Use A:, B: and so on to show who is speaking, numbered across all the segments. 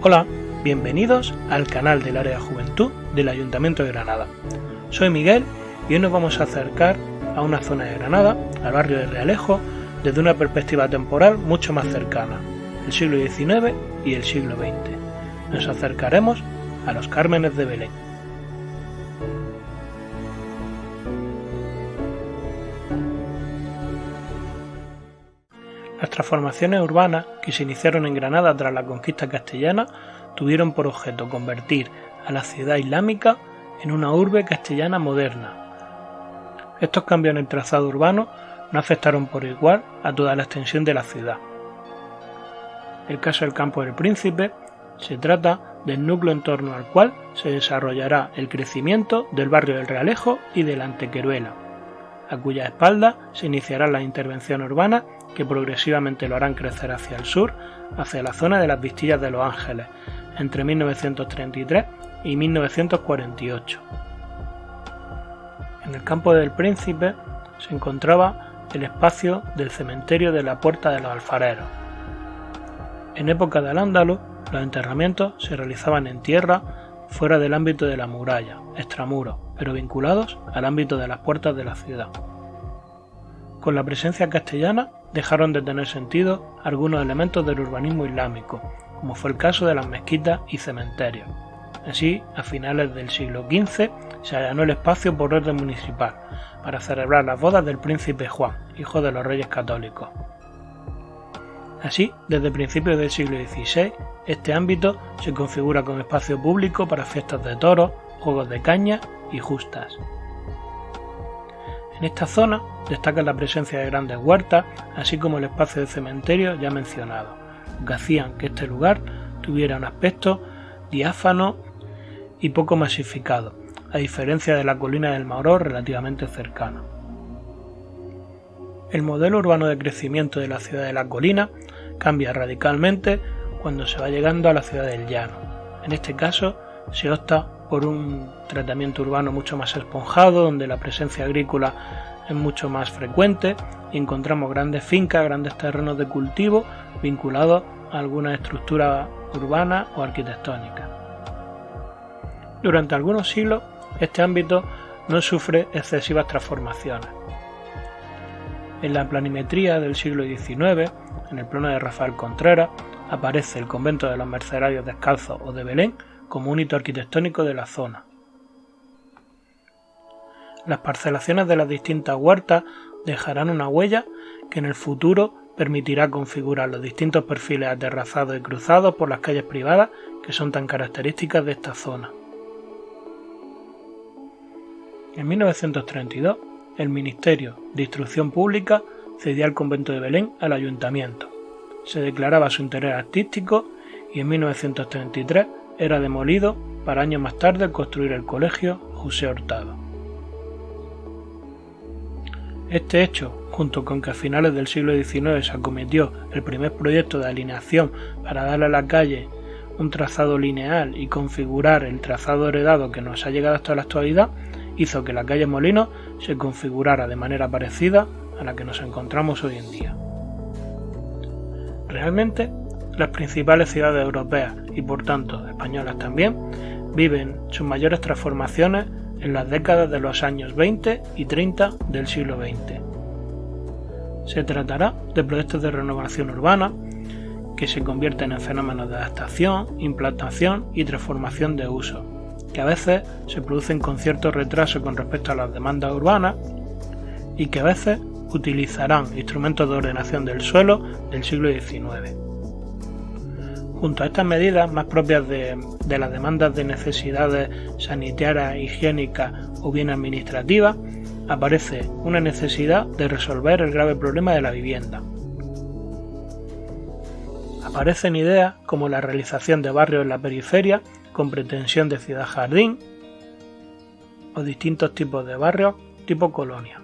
A: Hola, bienvenidos al canal del área de juventud del Ayuntamiento de Granada. Soy Miguel y hoy nos vamos a acercar a una zona de Granada, al barrio de Realejo, desde una perspectiva temporal mucho más cercana, el siglo XIX y el siglo XX. Nos acercaremos a los Cármenes de Belén. Las transformaciones urbanas que se iniciaron en Granada tras la conquista castellana tuvieron por objeto convertir a la ciudad islámica en una urbe castellana moderna. Estos cambios en el trazado urbano no afectaron por igual a toda la extensión de la ciudad. El caso del Campo del Príncipe se trata del núcleo en torno al cual se desarrollará el crecimiento del barrio del Realejo y de la Antequeruela, a cuya espalda se iniciarán las intervenciones urbanas que progresivamente lo harán crecer hacia el sur, hacia la zona de las Vistillas de Los Ángeles, entre 1933 y 1948. En el Campo del Príncipe se encontraba el espacio del cementerio de la Puerta de los Alfareros. En época de Al-Ándalus, los enterramientos se realizaban en tierra fuera del ámbito de la muralla, extramuros, pero vinculados al ámbito de las puertas de la ciudad. Con la presencia castellana dejaron de tener sentido algunos elementos del urbanismo islámico, como fue el caso de las mezquitas y cementerios. Así, a finales del siglo XV se allanó el espacio por orden municipal para celebrar las bodas del príncipe Juan, hijo de los reyes católicos. Así, desde principios del siglo XVI, este ámbito se configura como espacio público para fiestas de toros, juegos de caña y justas. En esta zona destaca la presencia de grandes huertas, así como el espacio de cementerio ya mencionado, que hacían que este lugar tuviera un aspecto diáfano y poco masificado, a diferencia de la colina del Maoró relativamente cercana. El modelo urbano de crecimiento de la ciudad de la colina cambia radicalmente cuando se va llegando a la ciudad del llano. En este caso se opta por un tratamiento urbano mucho más esponjado, donde la presencia agrícola es mucho más frecuente y encontramos grandes fincas, grandes terrenos de cultivo vinculados a alguna estructura urbana o arquitectónica. Durante algunos siglos, este ámbito no sufre excesivas transformaciones. En la planimetría del siglo XIX, en el plano de Rafael Contreras, aparece el convento de los Mercedarios Descalzos o de Belén como un hito arquitectónico de la zona. Las parcelaciones de las distintas huertas dejarán una huella que en el futuro permitirá configurar los distintos perfiles aterrazados y cruzados por las calles privadas que son tan características de esta zona. En 1932, el Ministerio de Instrucción Pública cedía el convento de Belén al Ayuntamiento. Se declaraba su interés artístico y en 1933 era demolido para años más tarde construir el Colegio José Hurtado. Este hecho, junto con que a finales del siglo XIX se acometió el primer proyecto de alineación para darle a la calle un trazado lineal y configurar el trazado heredado que nos ha llegado hasta la actualidad, hizo que la calle Molinos se configurara de manera parecida a la que nos encontramos hoy en día. Realmente, las principales ciudades europeas y por tanto españolas también viven sus mayores transformaciones en las décadas de los años 20 y 30 del siglo XX. Se tratará de proyectos de renovación urbana que se convierten en fenómenos de adaptación, implantación y transformación de uso, que a veces se producen con cierto retraso con respecto a las demandas urbanas y que a veces utilizarán instrumentos de ordenación del suelo del siglo XIX. Junto a estas medidas más propias de las demandas de necesidades sanitarias, higiénicas o bien administrativas, aparece una necesidad de resolver el grave problema de la vivienda. Aparecen ideas como la realización de barrios en la periferia con pretensión de ciudad jardín o distintos tipos de barrios tipo colonia.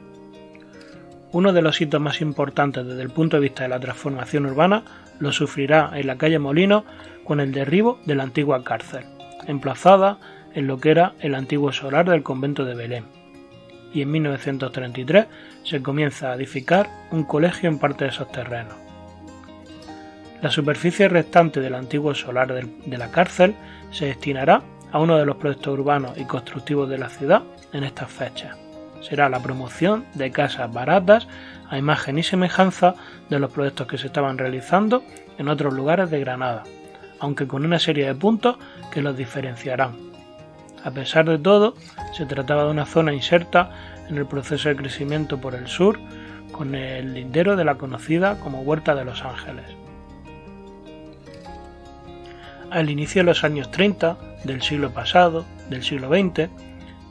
A: Uno de los hitos más importantes desde el punto de vista de la transformación urbana lo sufrirá en la calle Molinos con el derribo de la antigua cárcel, emplazada en lo que era el antiguo solar del convento de Belén. Y en 1933 se comienza a edificar un colegio en parte de esos terrenos. La superficie restante del antiguo solar de la cárcel se destinará a uno de los proyectos urbanos y constructivos de la ciudad en estas fechas. Será la promoción de casas baratas a imagen y semejanza de los proyectos que se estaban realizando en otros lugares de Granada, aunque con una serie de puntos que los diferenciarán. A pesar de todo, se trataba de una zona inserta en el proceso de crecimiento por el sur, con el lindero de la conocida como Huerta de los Ángeles. Al inicio de los años 30 del siglo pasado, del siglo XX,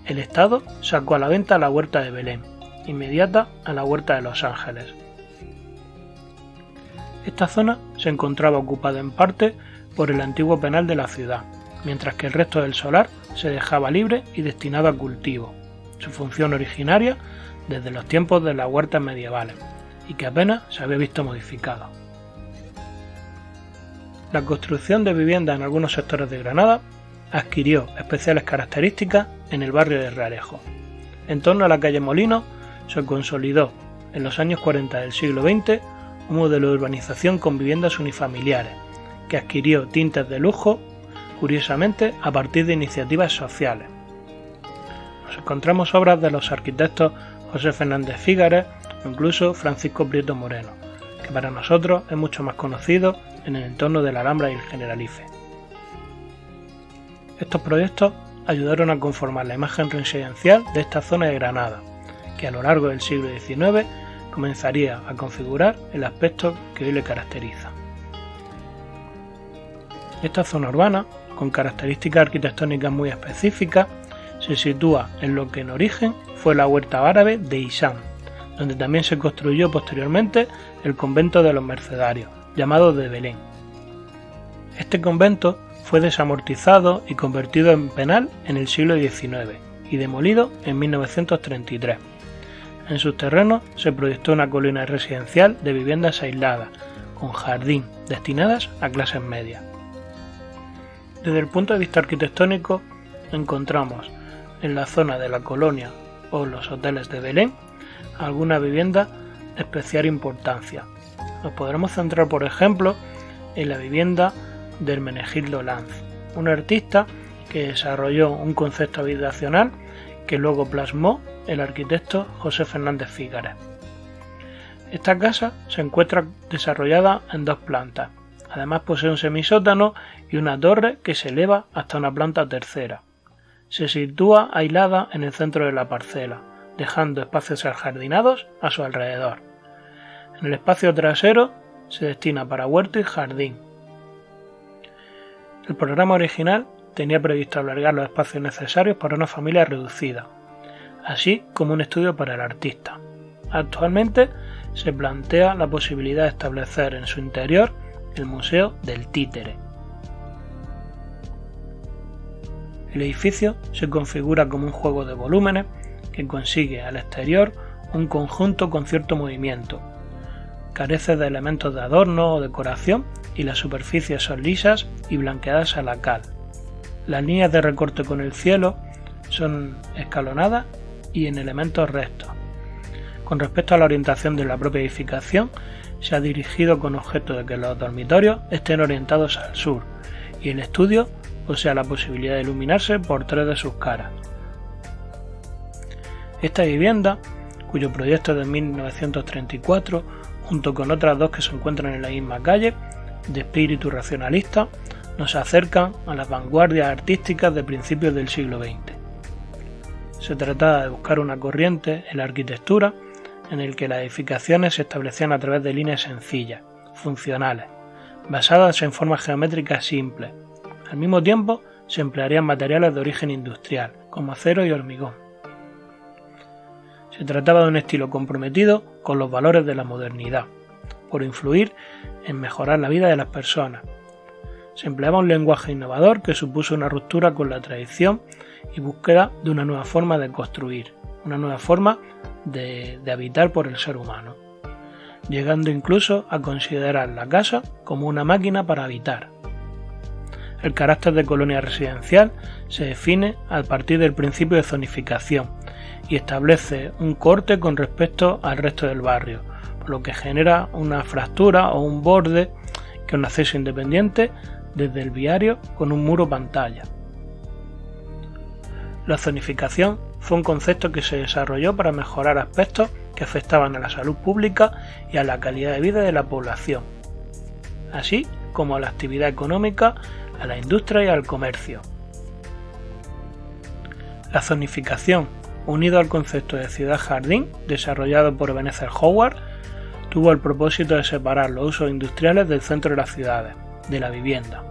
A: el Estado sacó a la venta la Huerta de Belén, inmediata a la Huerta de los Ángeles. Esta zona se encontraba ocupada en parte por el antiguo penal de la ciudad, mientras que el resto del solar se dejaba libre y destinado a cultivo, su función originaria desde los tiempos de las huertas medievales, y que apenas se había visto modificada. La construcción de viviendas en algunos sectores de Granada adquirió especiales características en el barrio de Realejos. En torno a la calle Molino se consolidó en los años 40 del siglo XX un modelo de urbanización con viviendas unifamiliares, que adquirió tintes de lujo, curiosamente a partir de iniciativas sociales. Nos encontramos obras de los arquitectos José Fernández Fígares o incluso Francisco Prieto Moreno, que para nosotros es mucho más conocido en el entorno de la Alhambra y el Generalife. Estos proyectos ayudaron a conformar la imagen residencial de esta zona de Granada, que a lo largo del siglo XIX comenzaría a configurar el aspecto que hoy le caracteriza. Esta zona urbana, con características arquitectónicas muy específicas, se sitúa en lo que en origen fue la huerta árabe de Hisán, donde también se construyó posteriormente el convento de los Mercedarios, llamado de Belén. Este convento fue desamortizado y convertido en penal en el siglo XIX y demolido en 1933. En sus terrenos se proyectó una colina residencial de viviendas aisladas, con jardín, destinadas a clases medias. Desde el punto de vista arquitectónico, encontramos en la zona de la colonia o los hoteles de Belén alguna vivienda de especial importancia. Nos podremos centrar, por ejemplo, en la vivienda de Hermenegildo Lanz, un artista que desarrolló un concepto habitacional que luego plasmó el arquitecto José Fernández Fígares. Esta casa se encuentra desarrollada en 2 plantas. Además posee un semisótano y una torre que se eleva hasta una planta tercera. Se sitúa aislada en el centro de la parcela, dejando espacios ajardinados a su alrededor. En el espacio trasero se destina para huerto y jardín. El programa original tenía previsto albergar los espacios necesarios para una familia reducida, así como un estudio para el artista. Actualmente se plantea la posibilidad de establecer en su interior el Museo del Títere. El edificio se configura como un juego de volúmenes que consigue al exterior un conjunto con cierto movimiento. Carece de elementos de adorno o decoración y las superficies son lisas y blanqueadas a la cal. Las líneas de recorte con el cielo son escalonadas y en elementos rectos. Con respecto a la orientación de la propia edificación, se ha dirigido con objeto de que los dormitorios estén orientados al sur y el estudio posea la posibilidad de iluminarse por 3 de sus caras. Esta vivienda, cuyo proyecto es de 1934, junto con otras 2 que se encuentran en la misma calle, de espíritu racionalista, nos acercan a las vanguardias artísticas de principios del siglo XX. Se trataba de buscar una corriente en la arquitectura en el que las edificaciones se establecían a través de líneas sencillas, funcionales, basadas en formas geométricas simples. Al mismo tiempo, se emplearían materiales de origen industrial, como acero y hormigón. Se trataba de un estilo comprometido con los valores de la modernidad, por influir en mejorar la vida de las personas. Se empleaba un lenguaje innovador que supuso una ruptura con la tradición y búsqueda de una nueva forma de construir, una nueva forma de habitar por el ser humano, llegando incluso a considerar la casa como una máquina para habitar. El carácter de colonia residencial se define a partir del principio de zonificación y establece un corte con respecto al resto del barrio, por lo que genera una fractura o un borde que un acceso independiente desde el viario con un muro pantalla. La zonificación fue un concepto que se desarrolló para mejorar aspectos que afectaban a la salud pública y a la calidad de vida de la población, así como a la actividad económica, a la industria y al comercio. La zonificación, unido al concepto de ciudad-jardín desarrollado por Ebenezer Howard, tuvo el propósito de separar los usos industriales del centro de las ciudades, de la vivienda.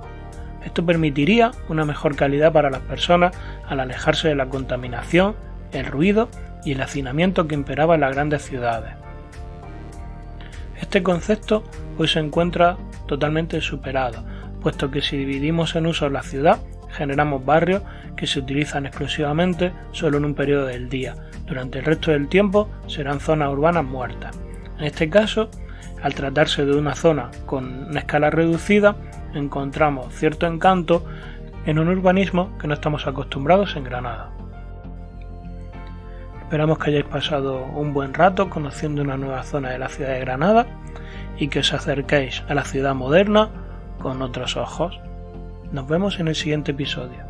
A: Esto permitiría una mejor calidad para las personas al alejarse de la contaminación, el ruido y el hacinamiento que imperaba en las grandes ciudades. Este concepto hoy se encuentra totalmente superado, puesto que si dividimos en usos la ciudad, generamos barrios que se utilizan exclusivamente solo en un periodo del día. Durante el resto del tiempo serán zonas urbanas muertas. En este caso, al tratarse de una zona con una escala reducida, encontramos cierto encanto en un urbanismo que no estamos acostumbrados en Granada. Esperamos que hayáis pasado un buen rato conociendo una nueva zona de la ciudad de Granada y que os acerquéis a la ciudad moderna con otros ojos. Nos vemos en el siguiente episodio.